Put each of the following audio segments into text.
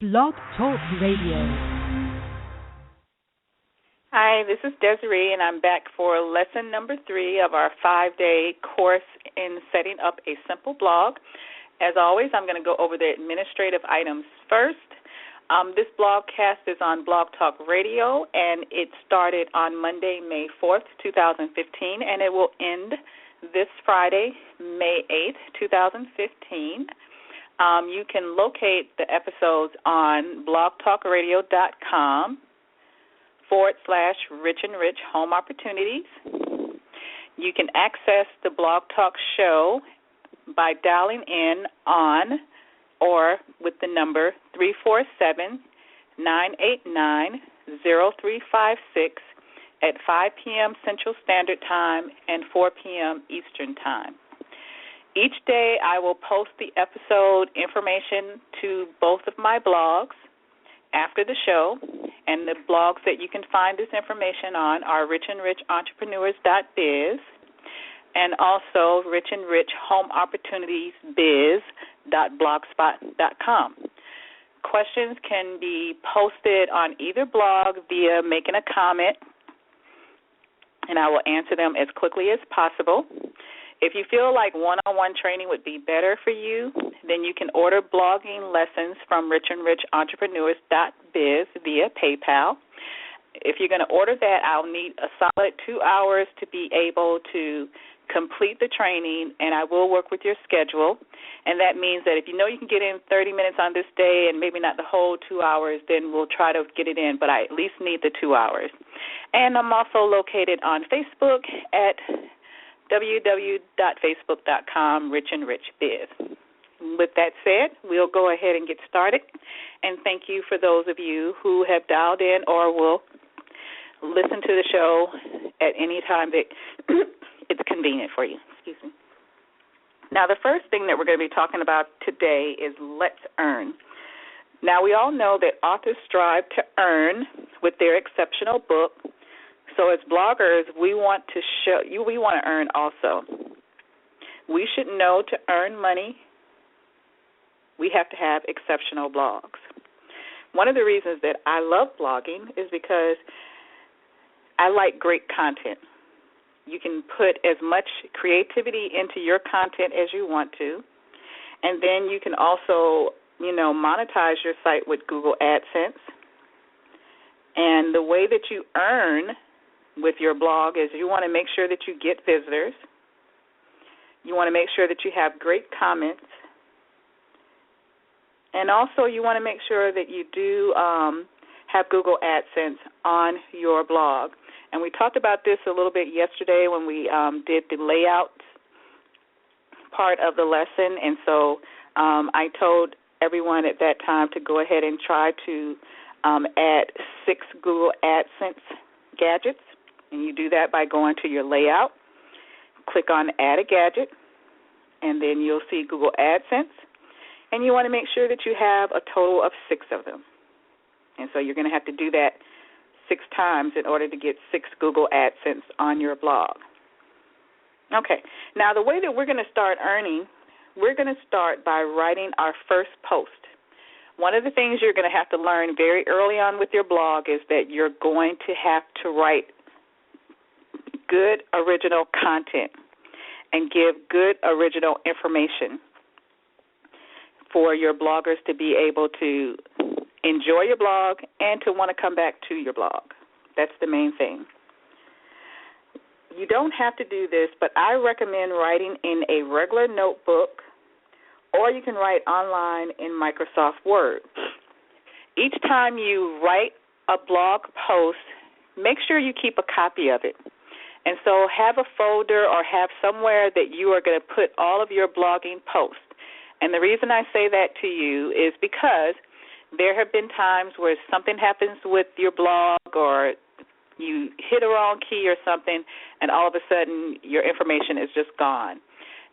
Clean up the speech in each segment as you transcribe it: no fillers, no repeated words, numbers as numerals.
Blog Talk Radio. Hi, this is Desiree, and I'm back for lesson number 3 of our 5-day course in setting up a simple blog. As always, I'm going to go over the administrative items first. This blogcast is on Blog Talk Radio, and it started on Monday, May 4th, 2015, and it will end this Friday, May 8th, 2015. You can locate the episodes on blogtalkradio.com/Rich and Rich Home Opportunities. You can access the Blog Talk show by dialing in on or with the number 347-989-0356 at 5 p.m. Central Standard Time and 4 p.m. Eastern Time. Each day I will post the episode information to both of my blogs after the show, and the blogs that you can find this information on are richandrichentrepreneurs.biz and also richandrichhomeopportunitiesbiz.blogspot.com. Questions can be posted on either blog via making a comment, and I will answer them as quickly as possible. If you feel like one-on-one training would be better for you, then you can order blogging lessons from richandrichentrepreneurs.biz via PayPal. If you're going to order that, I'll need a solid 2 hours to be able to complete the training, and I will work with your schedule. And that means that if you know you can get in 30 minutes on this day and maybe not the whole 2 hours, then we'll try to get it in, but I at least need the 2 hours. And I'm also located on Facebook at www.facebook.com/richandrichbiz. With that said, we'll go ahead and get started. And thank you for those of you who have dialed in or will listen to the show at any time that it's convenient for you. Excuse me. Now, the first thing that we're going to be talking about today is let's earn. Now, we all know that authors strive to earn with their exceptional book. So as bloggers, we want to earn also. We should know to earn money, we have to have exceptional blogs. One of the reasons that I love blogging is because I like great content. You can put as much creativity into your content as you want to, and then you can also, monetize your site with Google Adsense. And the way that you earn with your blog is you want to make sure that you get visitors. You want to make sure that you have great comments. And also you want to make sure that you do have Google AdSense on your blog. And we talked about this a little bit yesterday when we did the layout part of the lesson. And so I told everyone at that time to go ahead and try to add 6 Google AdSense gadgets. And you do that by going to your layout, click on Add a Gadget, and then you'll see Google AdSense. And you want to make sure that you have a total of 6 of them. And so you're going to have to do that 6 times in order to get 6 Google AdSense on your blog. Okay, now the way that we're going to start earning, we're going to start by writing our first post. One of the things you're going to have to learn very early on with your blog is that you're going to have to write good original content and give good original information for your bloggers to be able to enjoy your blog and to want to come back to your blog. That's the main thing. You don't have to do this, but I recommend writing in a regular notebook, or you can write online in Microsoft Word. Each time you write a blog post, make sure you keep a copy of it. And so have a folder or have somewhere that you are going to put all of your blogging posts. And the reason I say that to you is because there have been times where something happens with your blog or you hit a wrong key or something, and all of a sudden your information is just gone.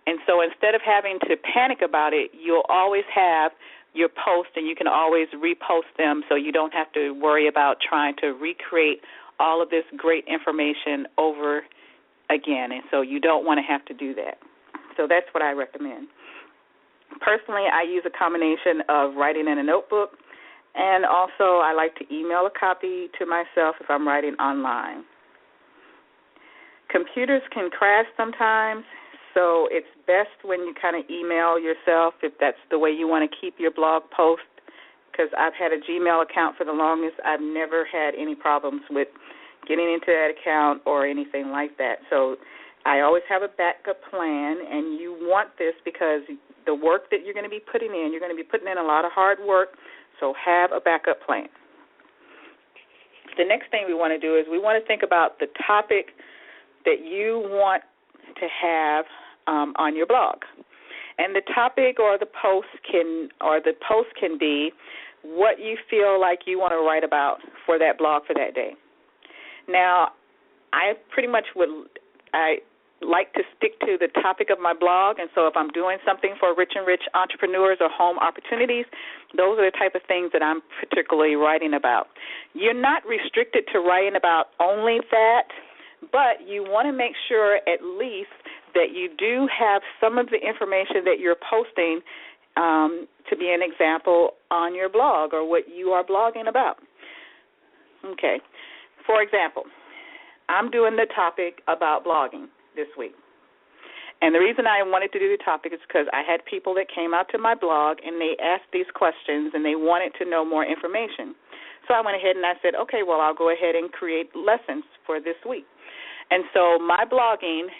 And so instead of having to panic about it, you'll always have your posts, and you can always repost them so you don't have to worry about trying to recreate all of this great information over again, and so you don't want to have to do that. So that's what I recommend. Personally, I use a combination of writing in a notebook And also, I like to email a copy to myself if I'm writing online. Computers can crash sometimes, so it's best when you kind of email yourself if that's the way you want to keep your blog post, because I've had a Gmail account for the longest. I've never had any problems with getting into that account or anything like that. So I always have a backup plan, and you want this because the work that you're going to be putting in, you're going to be putting in a lot of hard work, so have a backup plan. The next thing we want to do is we want to think about the topic that you want to have on your blog. And the topic or the post can be what you feel like you want to write about for that blog for that day. Now, I pretty much like to stick to the topic of my blog, and so if I'm doing something for rich and rich entrepreneurs or home opportunities, those are the type of things that I'm particularly writing about. You're not restricted to writing about only that, but you want to make sure at least that you do have some of the information that you're posting to be an example on your blog or what you are blogging about. Okay. For example, I'm doing the topic about blogging this week. And the reason I wanted to do the topic is because I had people that came out to my blog and they asked these questions and they wanted to know more information. So I went ahead and I said, okay, well, I'll go ahead and create lessons for this week. And so my blogging,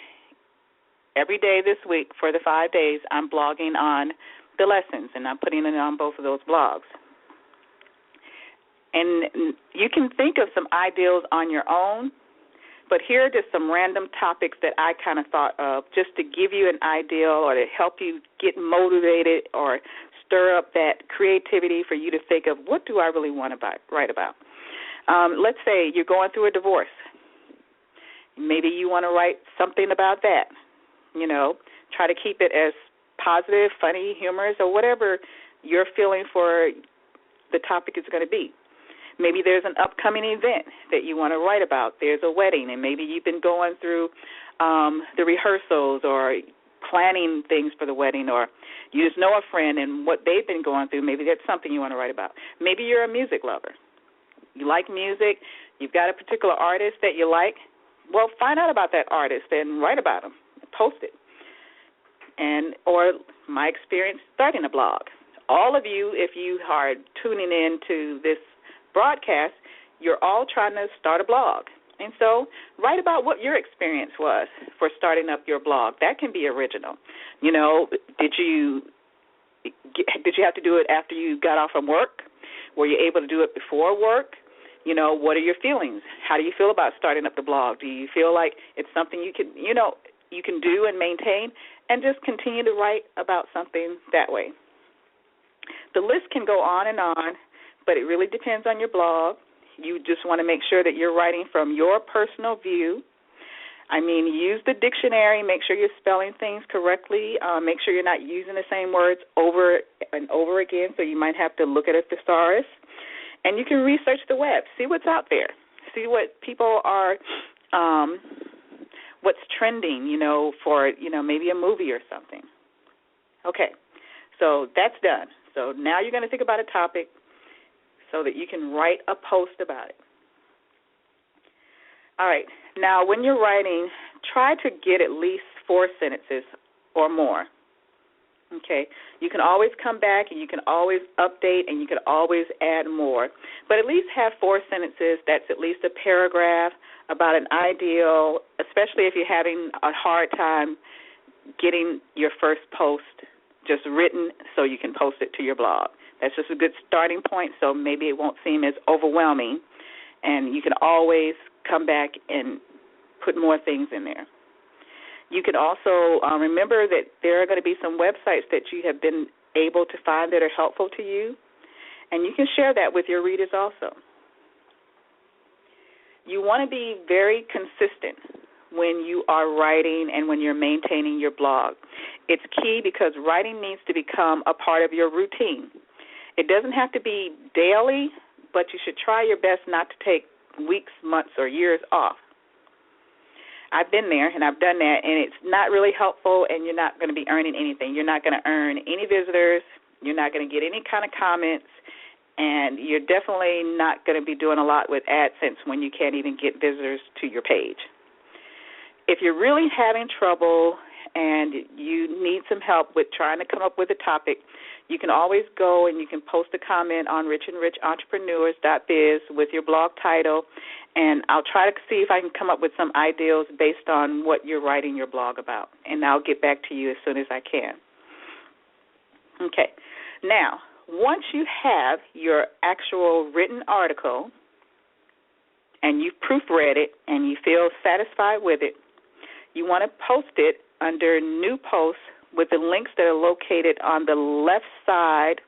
every day this week for the 5 days, I'm blogging on the lessons, and I'm putting it on both of those blogs. And you can think of some ideals on your own, but here are just some random topics that I kind of thought of just to give you an ideal or to help you get motivated or stir up that creativity for you to think of what do I really want to write about. Let's say you're going through a divorce. Maybe you want to write something about that. Try to keep it as positive, funny, humorous, or whatever you're feeling for the topic is going to be. Maybe there's an upcoming event that you want to write about. There's a wedding, and maybe you've been going through the rehearsals or planning things for the wedding, or you just know a friend and what they've been going through. Maybe that's something you want to write about. Maybe you're a music lover. You like music. You've got a particular artist that you like. Well, find out about that artist and write about them. Post it. Or my experience starting a blog. All of you, if you are tuning in to this broadcast, you're all trying to start a blog. And so write about what your experience was for starting up your blog. That can be original. Did you have to do it after you got off from work? Were you able to do it before work? What are your feelings? How do you feel about starting up the blog? Do you feel like it's something you can do and maintain, and just continue to write about something that way? The list can go on, but it really depends on your blog. You just want to make sure that you're writing from your personal view. Use the dictionary. Make sure you're spelling things correctly. Make sure you're not using the same words over and over again, so you might have to look at a thesaurus. And you can research the web. See what's out there. See what people are, what's trending, for, maybe a movie or something. Okay, so that's done. So now you're going to think about a topic so that you can write a post about it. All right, now when you're writing, try to get at least 4 sentences or more. Okay, you can always come back and you can always update and you can always add more. But at least have 4 sentences. That's at least a paragraph about an ideal, especially if you're having a hard time getting your first post just written so you can post it to your blog. That's just a good starting point, so maybe it won't seem as overwhelming, and you can always come back and put more things in there. You can also remember that there are going to be some websites that you have been able to find that are helpful to you, and you can share that with your readers also. You want to be very consistent when you are writing and when you're maintaining your blog. It's key because writing needs to become a part of your routine. It doesn't have to be daily, but you should try your best not to take weeks, months, or years off. I've been there, and I've done that, and it's not really helpful, and you're not going to be earning anything. You're not going to earn any visitors. You're not going to get any kind of comments, And you're definitely not going to be doing a lot with AdSense when you can't even get visitors to your page. If you're really having trouble and you need some help with trying to come up with a topic, you can always go and you can post a comment on richandrichentrepreneurs.biz with your blog title, and I'll try to see if I can come up with some ideas based on what you're writing your blog about, and I'll get back to you as soon as I can. Okay. Now, once you have your actual written article and you've proofread it and you feel satisfied with it, you want to post it under New Posts with the links that are located on the left side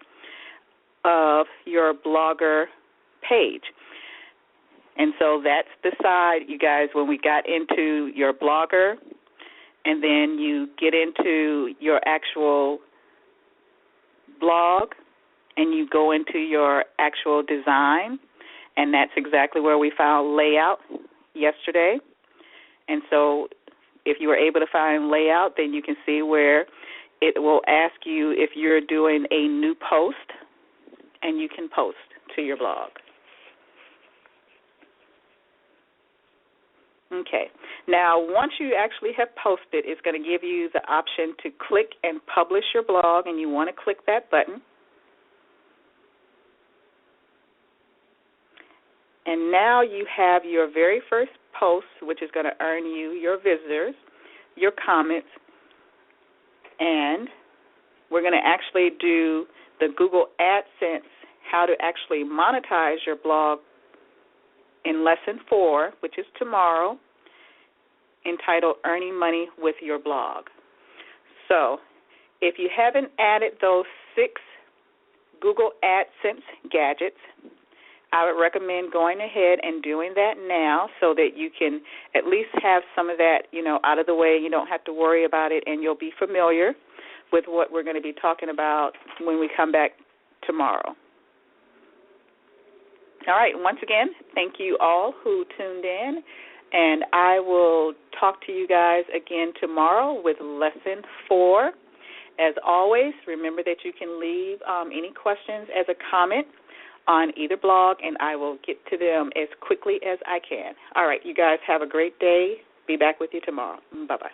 of your Blogger page. And so that's the side, you guys, when we got into your Blogger, and then you get into your actual blog, and you go into your actual design, and that's exactly where we found layout yesterday. And so if you were able to find layout, then you can see where it will ask you if you're doing a new post, and you can post to your blog. Okay. Now, once you actually have posted, it's going to give you the option to click and publish your blog, and you want to click that button. And now you have your very first post, which is going to earn you your visitors, your comments, and we're going to actually do the Google AdSense, how to actually monetize your blog in Lesson 4, which is tomorrow, entitled Earning Money with Your Blog. So if you haven't added those 6 Google AdSense gadgets, I would recommend going ahead and doing that now so that you can at least have some of that, out of the way. You don't have to worry about it, and you'll be familiar with what we're going to be talking about when we come back tomorrow. All right, once again, thank you all who tuned in, and I will talk to you guys again tomorrow with Lesson 4. As always, remember that you can leave any questions as a comment on either blog, and I will get to them as quickly as I can. All right, you guys have a great day. Be back with you tomorrow. Bye-bye.